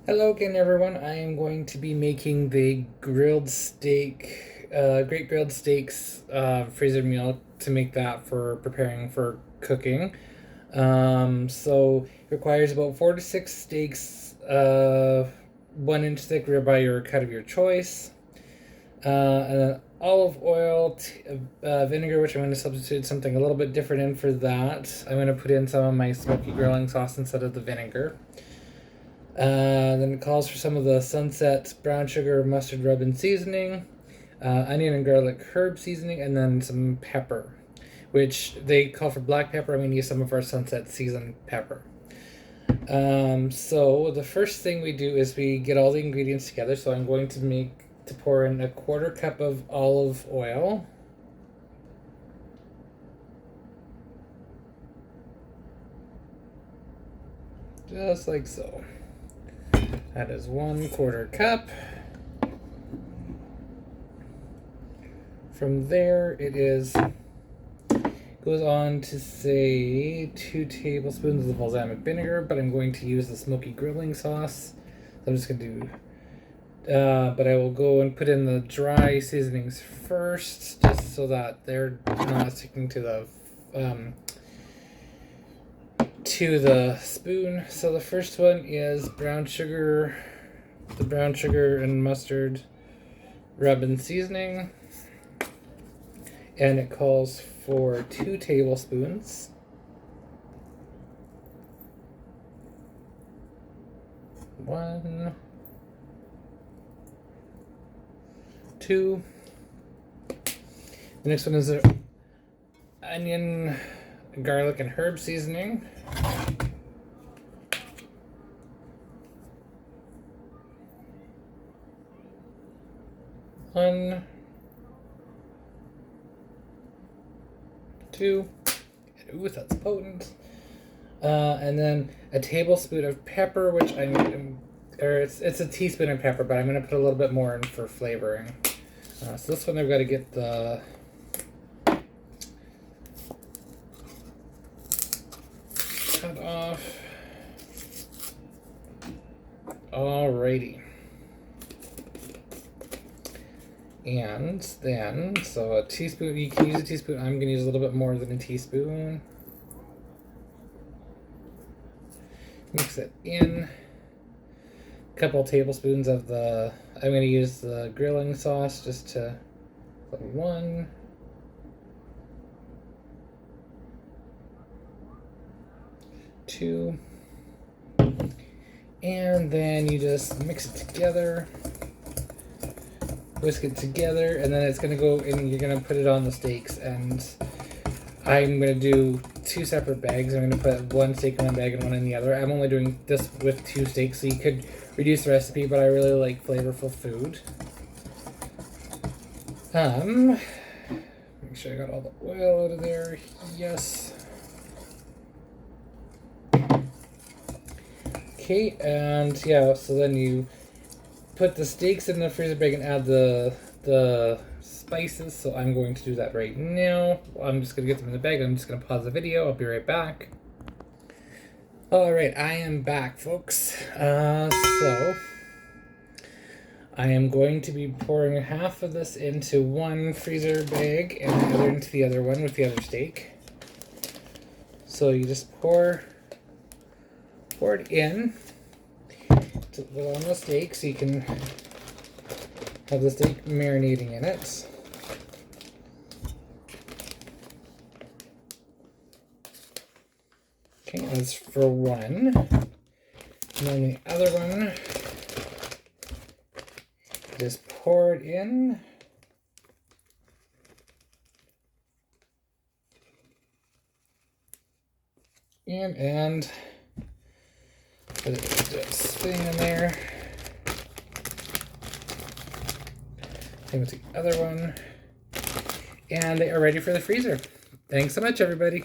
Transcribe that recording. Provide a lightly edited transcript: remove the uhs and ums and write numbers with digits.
Hello again, everyone. I am going to be making the grilled steak, great grilled steaks freezer meal to make that for preparing for cooking. So it requires about 4 to 6 steaks, 1 inch thick ribeye or cut of your choice, and then olive oil, vinegar, which I'm going to substitute something a little bit different in for that. I'm going to put in some of my smoky grilling sauce instead of the vinegar. Then it calls for some of the Sunset brown sugar, mustard rub and seasoning, onion and garlic herb seasoning, and then some pepper, which they call for black pepper. I'm going to use some of our Sunset seasoned pepper. So the first thing we do is we get all the ingredients together. So I'm going to pour in a 1/4 cup of olive oil. Just like so. That is 1/4 cup. From there, goes on to say 2 tablespoons of balsamic vinegar, but I'm going to use the smoky grilling sauce. So I'm just going to do, but I will go and put in the dry seasonings first, just so that they're not sticking to the spoon. So the first one is brown sugar, the brown sugar and mustard rub and seasoning, and it calls for 2 tablespoons. One, two. The next one is the onion, garlic, and herb seasoning. One, two. Ooh, that's potent. And then a tablespoon of pepper, which it's a teaspoon of pepper, but I'm going to put a little bit more in for flavoring. So this one I've got to get the cut off. Alrighty. And then, so a teaspoon, you can use a teaspoon. I'm going to use a little bit more than a teaspoon. Mix it in. A couple tablespoons of I'm going to use the grilling sauce just to, 1. 2. And then you just mix it together. Whisk it together, and then it's going to go and you're going to put it on the steaks. And I'm going to do 2 separate bags. I'm going to put 1 steak in one bag and 1 in the other. I'm only doing this with 2 steaks, so you could reduce the recipe, but I really like flavorful food. Make sure I got all the oil out of there. Yes. Okay, and yeah, so then you put the steaks in the freezer bag and add the spices. So I'm going to do that right now. I'm just going to get them in the bag. I'm just going to pause the video. I'll be right back. Alright, I am back, folks. So I am going to be pouring half of this into one freezer bag and the other into the other one with the other steak. So you just pour it in to put on the steak so you can have the steak marinating in it. Okay, that's for one. And then the other one, just pour it in. And put it just spinning in there. Same with the other one. And they are ready for the freezer. Thanks so much, everybody.